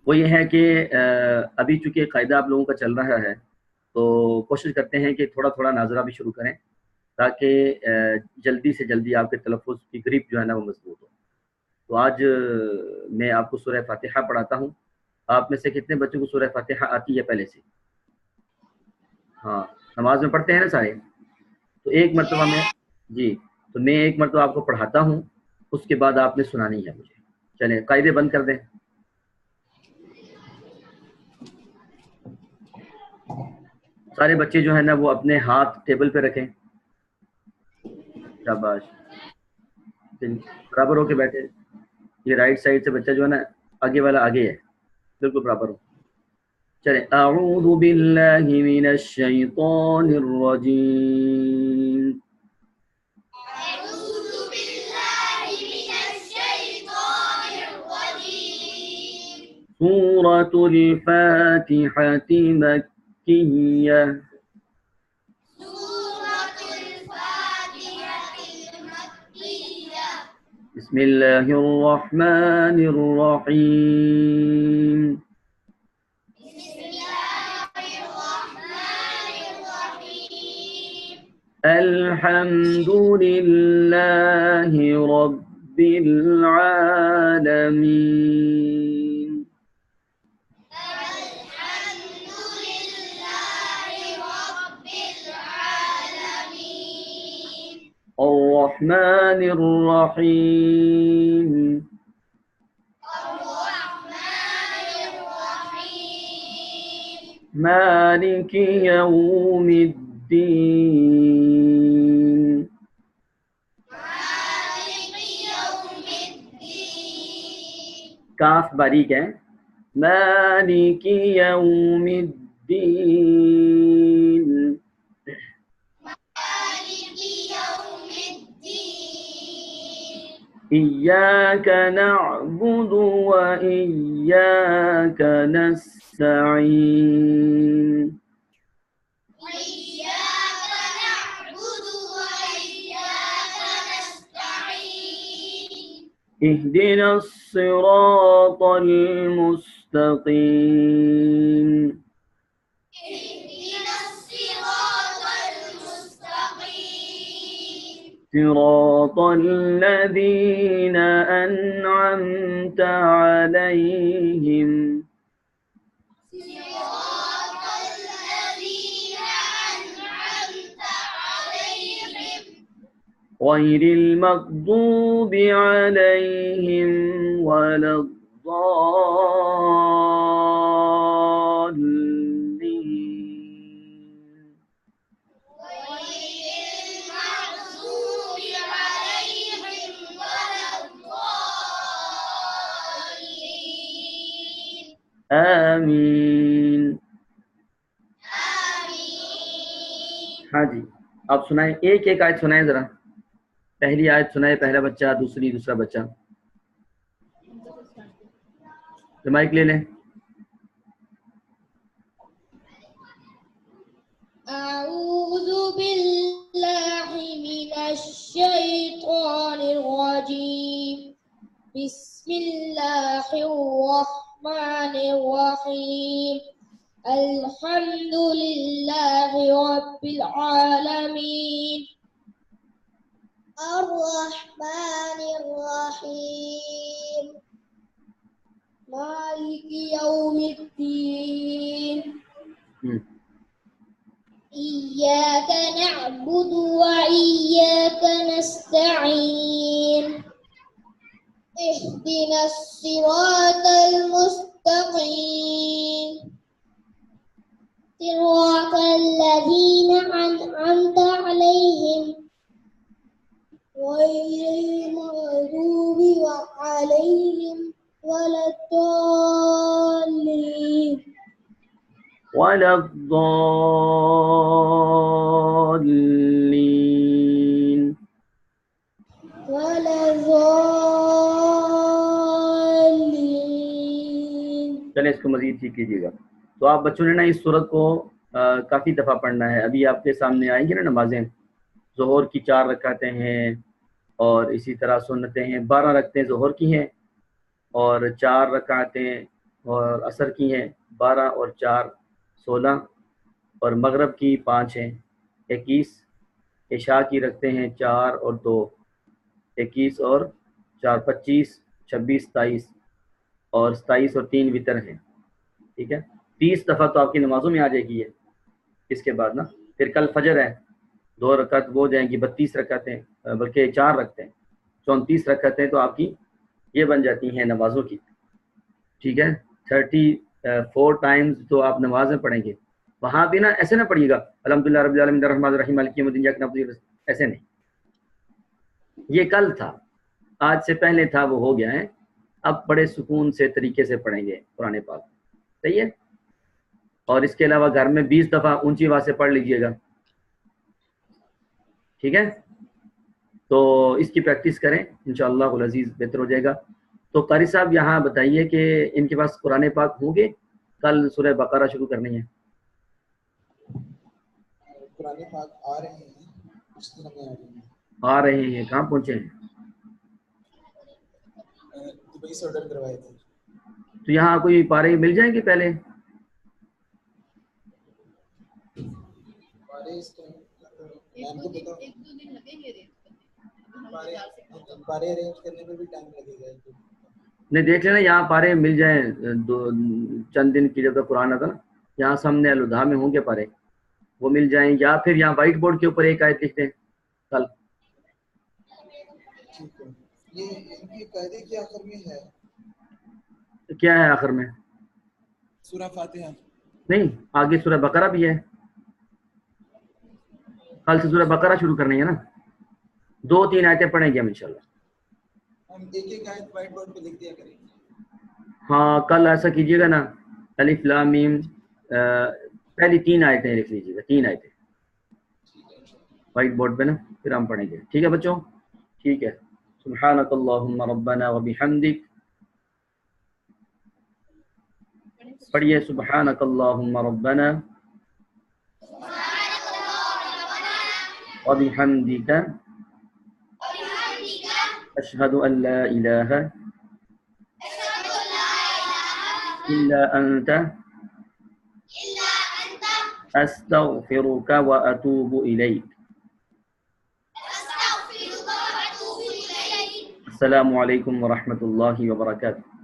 वो ये है कि अभी चूँकि कायदा आप लोगों का चल रहा है, तो कोशिश करते हैं कि थोड़ा-थोड़ा नाज़रा भी शुरू करें, ताकि जल्दी से जल्दी आपके तलफ़्फ़ुज़ की ग्रिप जो है ना वो मज़बूत हो। तो आज मैं आपको सूरह फ़ातिहा पढ़ाता हूँ। आप में से कितने बच्चों को सूरह फ़ातिहा आती है पहले से? हाँ, नमाज़ में पढ़ते हैं ना सारे? तो एक मरतबा मैं जी, तो मैं एक मरतबा आपको पढ़ाता हूँ, उसके बाद आपने सुनानी है मुझे। चलें, कायदे बंद कर दें। सारे बच्चे जो है ना वो अपने हाथ टेबल पे रखें। शाबाश। बराबर होके बैठे। ये राइट साइड से बच्चा जो है ना, आगे वाला आगे है, बिल्कुल बराबर हो। चले, अऊज़ु बिल्लाहि मिनश शैतानिर रजीम। अऊज़ु बिल्लाहि मिनश शैतानिर रजीम। सूरतुल फातिहति मक्किय्या। सूरतुल फातिहति मक्किय्या। बिस्मिल्लाहिर रहमानिर रहीम। अल्हम्दुलिल्लाहि रब्बिल आलमीन। अल्हम्दुलिल्लाहि रब्बिल आलमीन। अर्रहमानिर रहीम। अर्रहमानिर रहीम। मालिकि यौमिद्दीन। मालिकि यौमिद्दीन। काफ बारीक है। मालिकि यौमिद्दीन। मालिकि यौमिद्दीन। इय्याक नअबुदु व इय्याक नस्तईन। इय्याक नअबुदु व इय्याक नस्तईन। इहदिनस सिरातल मुस्तकीम। इहदिनस सिरातल मुस्तकीम। सिरातल लज़ीना अनअमत अलैहिम सिरातल लज़ीना अनअमत अलैहिम गैरिल मग़दूबि अलैहिम वलद्दाल्लीन। गैरिल मग़दूबि अलैहिम वलद्दाल्लीन। आमीन। आमीन। हाँ जी, आप सुनाएं, एक एक आयत सुनाएं जरा। पहली आयत सुनाए पहला बच्चा, दूसरी दूसरा बच्चा। तो माइक ले लें। अऊज़ु बिल्लाहि मिनश शैतानिर रजीम। बिस्मिल्लाहिर रहमानिर रहीम। अल्हम्दुलिल्लाहि रब्बिल आलमीन। अर्रहमानिर रहीम। मालिकि यौमिद्दीन। इय्याक नअबुदु व इय्याक नस्तईन। इहदिनस सिरातल मुस्तकीम। सिरातल लज़ीना अनअमत अलैहिम गैरिल मग़दूबि अलैहिम वलद्दाल्लीन। वलद्दाल्लीन। वलद्दाल्लीन। चलें, इसको मजीद ठीक कीजिएगा। तो आप बच्चों ने ना इस सूरत को काफ़ी दफ़ा पढ़ना है। अभी आपके सामने आएंगी ना नमाजें, ज़ोहर की 4 रकातें हैं और इसी तरह सुन्नतें हैं। 12 रकातें ज़ोहर की हैं और 4 रकातें اور عصر کی ہیں 12 اور 4 16 اور مغرب کی 5 ہیں 21، عشاء کی رکھتے ہیں 4 اور 2 21 اور 4 25 26 27 اور 27 اور 3 وتر ہیں، ٹھیک ہے۔ 30 دفعہ تو آپ کی نمازوں میں آ جائے گی یہ اس کے بعد نا۔ پھر کل فجر ہے 2 رکعت وہ ہو جائیں گی 32 رکعتیں، بلکہ 4 رکھتے ہیں 34 رکعتیں تو آپ کی یہ بن جاتی ہیں نمازوں کی، ٹھیک ہے۔ 34 ٹائمز تو آپ نمازیں پڑھیں گے، وہاں بھی نا ایسے نہ پڑھیے گا الحمدللہ رب العالمین الرحمن الرحیم مالک یوم الدین ایاک نعبد و ایاک نستعین، ایسے نہیں، یہ کل تھا، آج سے پہلے تھا وہ ہو گیا ہے، اب بڑے سکون سے طریقے سے پڑھیں گے قرآن پاک، صحیح ہے۔ اور اس کے علاوہ گھر میں 20 دفعہ اونچی آواز سے پڑھ لیجئے گا، ٹھیک ہے۔ تو اس کی پریکٹس کریں انشاءاللہ العزیز، بہتر ہو جائے گا۔ تو قاری صاحب یہاں بتائیے کہ ان کے پاس قرآن پاک ہوں گے؟ کل سورہ بقرہ شروع کرنی ہے۔ قرآن پاک آ رہے ہیں، اس طرح میں آ رہے ہیں، کہاں پہنچے ہیں؟ دبئی سے آرڈر کروائے تھے۔ تو یہاں کوئی پارے مل جائیں گے پہلے؟ پارے اس کو میم کو بتاؤ، پارے ارینج کرنے میں بھی ٹائم لگے گا۔ نہیں دیکھ لینا یہاں پارے مل جائیں، چند دن کی جب تک قرآن آتا نا، یہاں سامنے الوداع میں ہوں گے پارے، وہ مل جائیں، یا پھر یہاں وائٹ بورڈ کے اوپر ایک آیت لکھتے ہیں کل۔ ٹھیک ہے، یہ ان کی قاعدے کے آخر میں ہے، کیا ہے آخر میں؟ سورہ فاتحہ نہیں، آگے سورہ بقرہ بھی ہے، کل سے سورہ بقرہ شروع کرنی ہے نا، 2-3 آیتیں پڑھیں گے ہم انشاءاللہ۔ ہم ایک ایک آیت وائٹ بورڈ پہ لکھ دیا کریں گے۔ ہاں کل ایسا کیجیے گا نا، الف لام میم پہلی 3 آیتیں لکھ لیجیے گا، 3 آیتیں وائٹ بورڈ پہ نا، پھر ہم پڑھیں گے، ٹھیک ہے بچوں؟ ٹھیک ہے، سبحانک اللہم ربنا وبحمدک، پڑھیے سبحانک اللہم ربنا وبحمدک اشہد ان لا الہ الا انت استغفرک واتوب الیک۔ السلام علیکم ورحمۃ اللہ وبرکاتہ۔